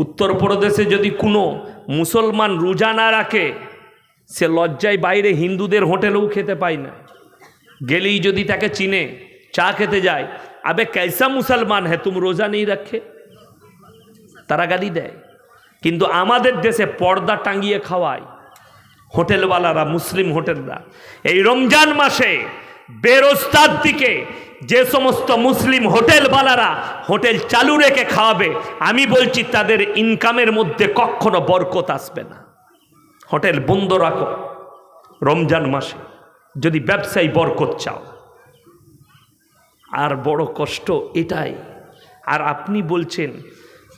উত্তরপ্রদেশে যদি কোনো মুসলমান রোজা না রাখে, সে লজ্জায় বাইরে হিন্দুদের হোটেলেও খেতে পায় না। গেলেই যদি তাকে চিনে, চা খেতে যায়, আবে कैसा মুসলমান है तुम রোজা নেই রাখে, তারা গালি দেয়। কিন্তু আমাদের দেশে পর্দা টাঙিয়ে খাওয়ায় হোটেলওয়ালারা, মুসলিম হোটেলরা। এই রমজান মাসে বেরোজগার দিকে যে সমস্ত মুসলিম হোটেলওয়ালারা হোটেল চালু রেখে খাওয়াবে, আমি বলছি তাদের ইনকামের মধ্যে কখনো বরকত আসবে না। হোটেল বন্ধ রাখো রমজান মাসে যদি ব্যবসায়ী বরকত চাও। আর বড় কষ্ট এটাই। আর আপনি বলছেন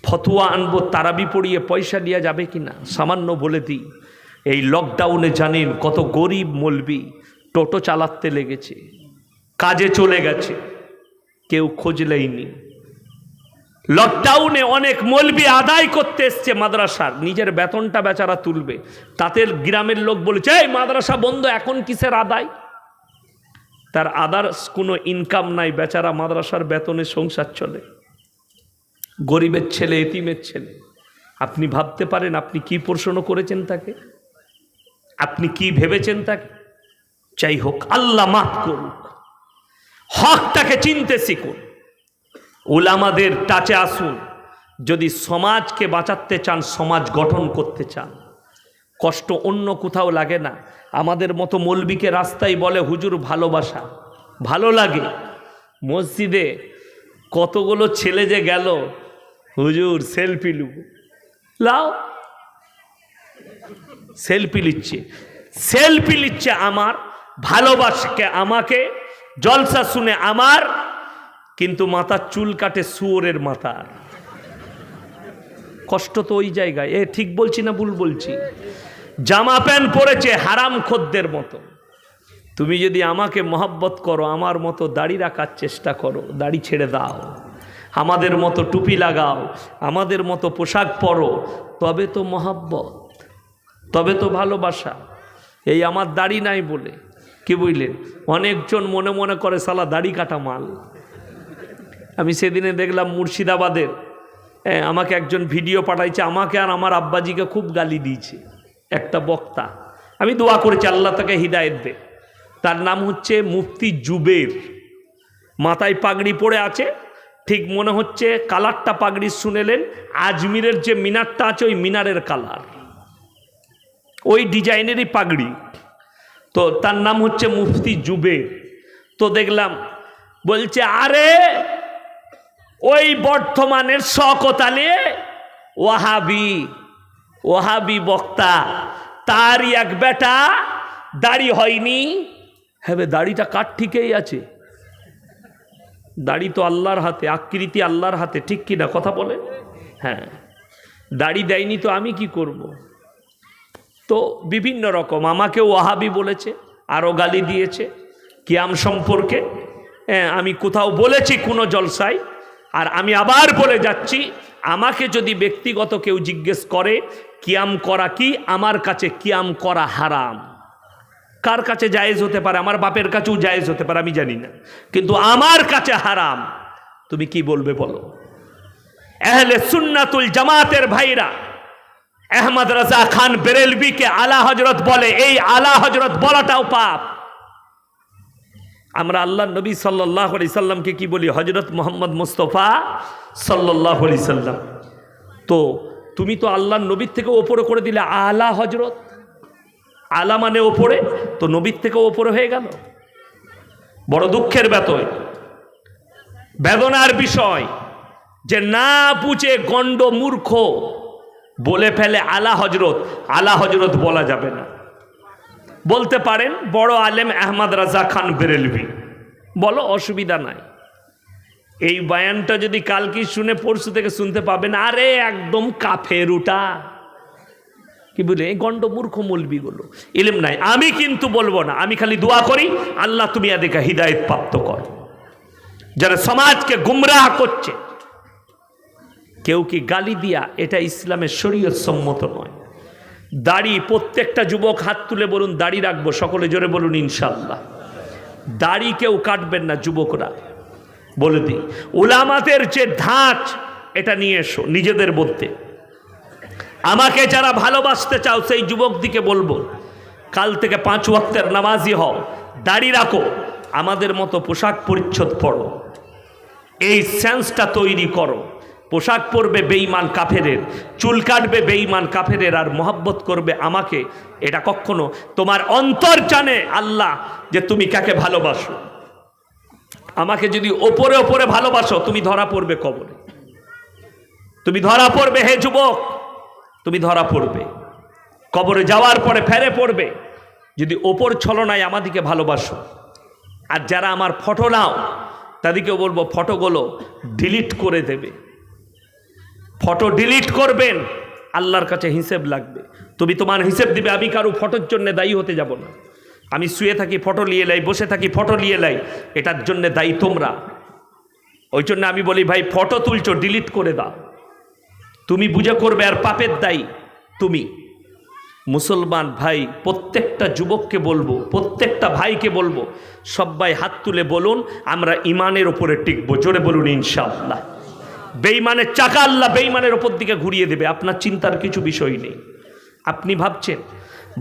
ফতোয়া আনবো, তারাবি পড়িয়ে পয়সা দেওয়া যাবে কিনা? সামান্য বলে দিই, এই লকডাউনে জানেন কত গরিব মৌলবি টোটো চালাতে লেগেছে, কাজে চলে গেছে, কেউ খোঁজ নেয়নি। লকডাউনে অনেক মৌলবি আদায় করতে এসছে মাদ্রাসার, নিজের বেতনটা বেচারা তুলবে, তাতে গ্রামের লোক বলেছে এই মাদ্রাসা বন্ধ, এখন কিসের আদায়? তার আদার্স কোনো ইনকাম নাই, বেচারা মাদ্রাসার বেতনে সংসার চলে। গরিবের ছেলে, এতিমের ছেলে। আপনি ভাবতে পারেন আপনি কি প্রশ্ন করেছেন তাকে, আপনি কি ভেবেছেন তাকে? যাই হোক, আল্লাহ মাফ করুক। হকটাকে চিনতে শিখুন, উলামাদের টাচে আসুন। যদি সমাজকে বাঁচাতে চান, সমাজ গঠন করতে চান, কষ্ট অন্য কোথাও লাগে না। আমাদের মতো মৌলবীকে রাস্তায় বলে হুজুর ভালোবাসা, ভালো লাগে। মসজিদে কতগুলো ছেলে যে গেল, হুজুর সেলফি লুব, লাও সেলফি লিচ্ছে, সেলফি লিচ্ছে আমার, ভালোবাসকে আমাকে, জলসা শুনে আমার, কিন্তু মাথার চুল কাটে শুয়োরের মাথার। কষ্ট তো ওই জায়গায়। এ ঠিক বলছি না ভুল বলছি? জামা প্যান্ট পরেছে হারাম খদ্দের মতো। তুমি যদি আমাকে মহব্বত করো, আমার মতো দাড়ি রাখার চেষ্টা করো, দাড়ি ছেড়ে দাও, আমাদের মতো টুপি লাগাও, আমাদের মতো পোশাক পরো, তবে তো মহব্বত, তবে তো ভালোবাসা। এই আমার দাড়ি নাই বলে, কি বুঝলেন, অনেকজন মনে মনে করে সালা দাড়ি কাটা মাল। আমি সেদিনে দেখলাম মুর্শিদাবাদের, আমাকে একজন ভিডিও পাঠাইছে, আমাকে আর আমার আব্বাজিকে খুব গালি দিয়েছে একটা বক্তা। আমি দোয়া করেছি আল্লাহ তাকে হিদায়েত দে। তার নাম হচ্ছে মুফতি জুবের, মাথায় পাগড়ি পরে আছে, ঠিক মনে হচ্ছে কালারটা পাগড়ি শুনেলেন আজমিরের যে মিনারটা আছে ওই মিনারের কালার, ওই ডিজাইনেরই পাগড়ি। তো তার নাম হচ্ছে মুফতি জুবের। তো দেখলাম বলছে আরে ওই বর্ধমানের শওকত আলী ওয়াহাবি, ওয়াহাবি বক্তা, তারই এক বেটা দাড়ি হয়নি। হ্যাঁ, দাড়িটা কার ঠিকই আছে? দাড়ি তো আল্লাহর হাতে, আকৃতি আল্লাহর হাতে, ঠিক কিনা কথা বলে? হ্যাঁ, দাড়ি দেয়নি তো আমি কি করব? তো বিভিন্ন রকম আমাকেও ওয়াহাবি বলেছে, আরও গালি দিয়েছে কিয়াম সম্পর্কে। আমি কোথাও বলেছি কোনো জলসায়, আর আমি আবার বলে যাচ্ছি, আমাকে যদি ব্যক্তিগত কেউ জিজ্ঞেস করে কিয়াম করা কি, আমার কাছে কিয়াম করা হারাম। কার কাছে জায়েজ হতে পারে? আমার বাপের কাছেও জায়েজ হতে পারে, আমি জানি না, কিন্তু আমার কাছে হারাম। তুমি কি বলবে বলো? আহলে সুন্নাতুল জামাতের ভাইরা আহমদ রাজা খান বেরেলভিকে আলা হজরত বলে, এই আলা হজরত বলাটাও পাপ। আমরা আল্লাহ নবী সাল্লাল্লাহু আলাইহি সাল্লামকে কি বলি? হজরত মোহাম্মদ মুস্তফা সাল্লাল্লাহু আলাইহি সাল্লাম। তো তুমি তো আল্লাহর নবীর থেকে ওপরে করে দিলে আলা হজরত। আলা মানে ওপরে, তো নবীর থেকে ওপরে হয়ে গেল। বড় দুঃখের বিষয়, বেদনার বিষয় যে না বুঝে গণ্ড মূর্খ বলে ফেলে আলা হজরত। আলা হজরত বলা যাবে না। বলতে পারেন বড় আলেম আহমদ রাজা খান বেরেলভি, বলো, অসুবিধা নাই। এই বয়ানটা যদি কালকে শুনে পরশু থেকে শুনতে পাবেন, আরে একদম কাফের উটা, কি বলে এই গণ্ড মূর্খ মৌলবিগুলো, ইলম নাই। আমি কিন্তু বলবো না, আমি খালি দোয়া করি আল্লাহ তুমি এদেরকে হিদায়েত প্রাপ্ত কর, যারা সমাজকে গুমরাহ করছে। কেউ কি গালি দিয়া, এটা ইসলামের শরীয়ত সম্মত নয়। দাড়ি, প্রত্যেকটা যুবক হাত তুলে বলুন দাড়ি রাখবো, সকলে জোরে বলুন ইনশাআল্লাহ। দাড়ি কেউ কাটবেন না যুবকরা, বলে দিই। উলামাদের যে ধাঁচ, এটা নিয়ে এসো নিজেদের মধ্যে। আমাকে যারা ভালোবাসতে চাও সেই যুবকদিকে বলবো, কাল থেকে 5 ওয়াক্তের নামাজি হও, দাড়ি রাখো, আমাদের মতো পোশাক পরিচ্ছদ পরো, এই সেন্সটা তৈরি করো। পোশাক পরবে বেঈমান কাফেরের, চুল কাটবে বেঈমান কাফেরের, আর মহব্বত করবে আমাকে। এটা কখনো তোমার অন্তর জানে আল্লাহ যে তুমি কাকে ভালোবাসো। আমাকে যদি ওপরে ওপরে ভালোবাসো, তুমি ধরা পড়বে কবরে, তুমি ধরা পড়বে। হে যুবক, তুমি ধরা পড়বে, কবরে যাওয়ার পরে ফেরে পড়বে। যদি ওপর ছলনায় আমাদিকে ভালোবাসো, আর যারা আমার ফটো নাও তাদেরকেও বলবো ফটোগুলো ডিলিট করে দেবে। ফটো ডিলিট করবেন, আল্লাহর কাছে হিসেব লাগবে। তুমি তোমার হিসেব দিবে। আমি কারো ফটোর জন্য দায়ী হতে যাব না। আমি শুয়ে থাকি ফটো নিয়ে লাই, বসে থাকি ফটো নিয়ে লাই, এটার জন্য দায়ী তোমরা। ওই জন্য আমি বলি ভাই, ফটো তুলছো ডিলিট করে দাও, তুমি বুঝে করবে, আর পাপের দায়ী তুমি। মুসলমান ভাই, প্রত্যেকটা যুবককে বলবো, প্রত্যেকটা ভাইকে বলবো, সবাই হাত তুলে বলুন আমরা ইমানের ওপরে টিকবো। জোরে বলুন ইনশাআল্লাহ। বেঈমানের চাকা আল্লাহ বেঈমানের ওপর দিকে ঘুরিয়ে দেবে, আপনার চিন্তার কিছু বিষয় নেই। আপনি ভাবছেন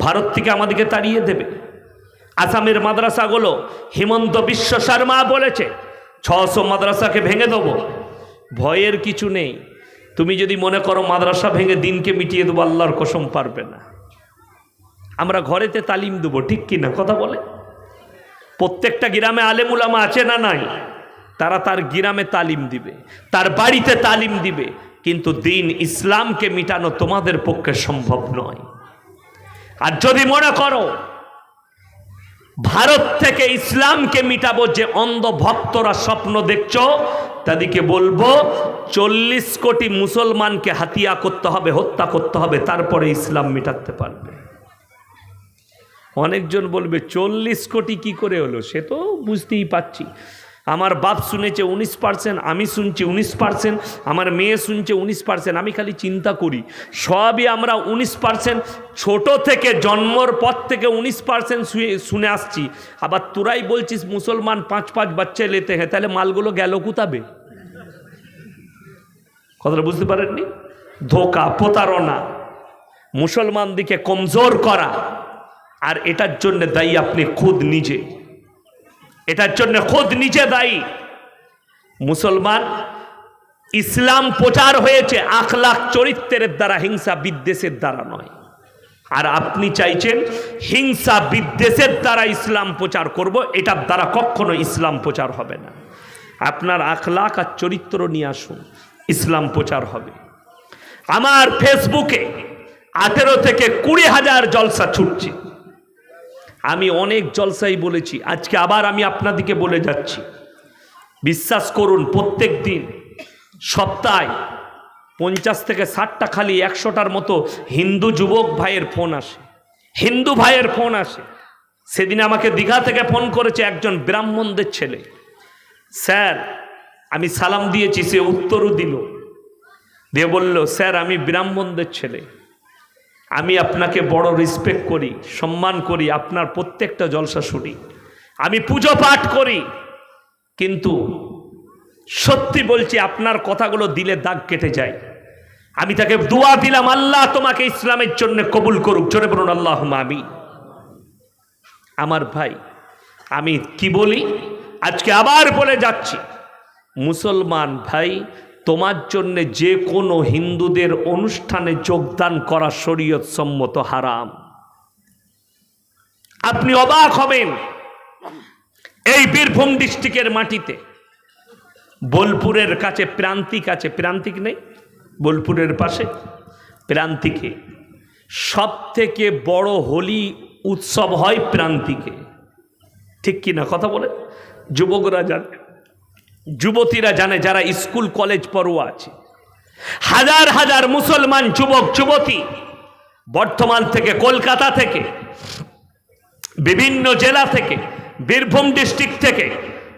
ভারত থেকে আমাদেরকে তাড়িয়ে দেবে? আসামের মাদ্রাসাগুলো হিমন্ত বিশ্ব শর্মা বলেছে 600 মাদ্রাসাকে ভেঙে দেবো। ভয়ের কিছু নেই। তুমি যদি মনে করো মাদ্রাসা ভেঙে দিনকে মিটিয়ে দেবো, আল্লাহর কসম পারবে না। আমরা ঘরেতে তালিম দেবো, ঠিক কিনা কথা বলে? প্রত্যেকটা গ্রামে আলেম উলামা আছে না নাই? তারা তার গ্রামে তালিম দিবে, তার বাড়িতে তালিম দিবে, কিন্তু দিন ইসলামকে মিটানো তোমাদের পক্ষে সম্ভব নয়। আর যদি মনে করো ভারত থেকে ইসলামকে মিটাবো, যে অন্ধ ভক্তরা স্বপ্ন দেখছো, তাদেরকে বলবো 40 কোটি মুসলমানকে হাতিয়া করতে হবে, হত্যা করতে হবে, তারপরে ইসলাম মিটাতে পারবে। অনেকজন বলবে 40 কোটি কি করে হলো? সে তো বুঝতেই পারছি। আমার বাপ শুনেছে 19%, আমি শুনছি 19%, আমার মেয়ে শুনছে 19%। আমি খালি চিন্তা করি সবই আমরা 19%, ছোট থেকে জন্মর পর থেকে 19% শুনে আসছি। আবার তোরাই বলছিস মুসলমান 5 বাচ্চা লেতে হ্যাঁ, তাহলে মালগুলো গেল কোথাবে? কথাটা বুঝতে পারেননি? ধোকা, প্রতারণা, মুসলমান দিকে কমজোর করা। আর এটার জন্য দায়ী আপনি খুদ নিজে, এটার জন্য খুদ নিজে দায়ী। মুসলমান ইসলাম প্রচার হয়েছে আখলাক চরিত্রের দ্বারা, হিংসা বিদ্বেষের দ্বারা নয়। আর আপনি চাইছেন হিংসা বিদ্বেষের দ্বারা ইসলাম প্রচার করব, এটার দ্বারা কখনো ইসলাম প্রচার হবে না। আপনার আখলাক আর চরিত্র নিয়ে আসুন, ইসলাম প্রচার হবে। আমার ফেসবুকে 18 থেকে 20,000 জলসা ছুটছে। আমি অনেক জলসাই বলেছি, আজকে আবার আমি আপনাদেরকে বলে যাচ্ছি। বিশ্বাস করুন, প্রত্যেক দিন সপ্তাহে 50 থেকে 60টা, খালি 100টার মতো হিন্দু যুবক ভাইয়ের ফোন আসে, হিন্দু ভাইয়ের ফোন আসে। সেদিন আমাকে দীঘা থেকে ফোন করেছে একজন ব্রাহ্মণদের ছেলে। স্যার, আমি সালাম দিয়েছি, সে উত্তরও দিল, দিয়ে বলল স্যার আমি ব্রাহ্মণদের ছেলে, আমি আপনাকে বড় রেসপেক্ট করি, সম্মান করি, আপনার প্রত্যেকটা জলসা শুনি, আমি পুজো পাঠ করি, কিন্তু সত্যি বলছি আপনার কথাগুলো দিলে দাগ কেটে যায়। আমি তাকে দোয়া দিলাম, আল্লাহ তোমাকে ইসলামের জন্য কবুল করুক। জোরে বলুন আল্লাহুম্মা আমিন। আমার ভাই, আমি কি বলি, আজকে আবার বলে যাচ্ছি, মুসলমান ভাই, তোমার জন্য যে কোনো হিন্দুদের অনুষ্ঠানে যোগদান করা শরীয়ত সম্মত হারাম। আপনি অবাক হবেন, এই বীরভূম ডিস্ট্রিক্টের মাটিতে বোলপুরের কাছে প্রান্তিক আছে, প্রান্তিক নেই বোলপুরের পাশে, প্রান্তিকে সব থেকে বড় হোলি উৎসব হয় প্রান্তিকে, ঠিক কিনা কথা বলে? যুবকরা জানে, যুবতীরা জানে, যারা স্কুল কলেজ পড়ুয়া আছে। হাজার হাজার মুসলমান যুবক যুবতী বর্ধমান থেকে, কলকাতা থেকে, বিভিন্ন জেলা থেকে, বীরভূম ডিস্ট্রিক্ট থেকে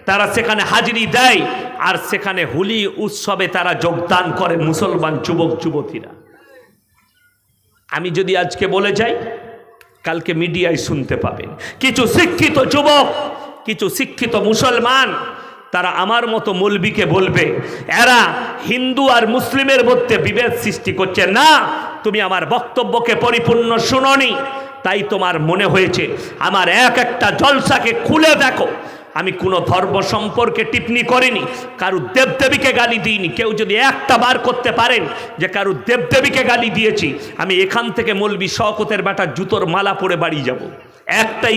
তারা সেখানে হাজিরি দেয়, আর সেখানে হোলি উৎসবে তারা যোগদান করে মুসলমান যুবক যুবতীরা। আমি যদি আজকে বলে যাই, কালকে মিডিয়ায় শুনতে পাবেন কিছু শিক্ষিত যুবক, কিছু শিক্ষিত মুসলমান, তারা আমার মতো মৌলবীকে বলবে এরা হিন্দু আর মুসলিমের মধ্যে বিভেদ সৃষ্টি করছে। না, তুমি আমার বক্তব্যকে পরিপূর্ণ শুনোনি, তাই তোমার মনে হয়েছে আমার এক একটা জলসাকে খুলে দেখো, আমি কোনো ধর্ম সম্পর্কে টিপ্পনি করিনি, কারু দেবদেবীকে গালি দিইনি। কেউ যদি একটা বার করতে পারেন যে কারু দেবদেবীকে গালি দিয়েছি, আমি এখান থেকে মৌলবি শওকতের বেটা জুতোর মালা পরে বাড়ি যাব। একটা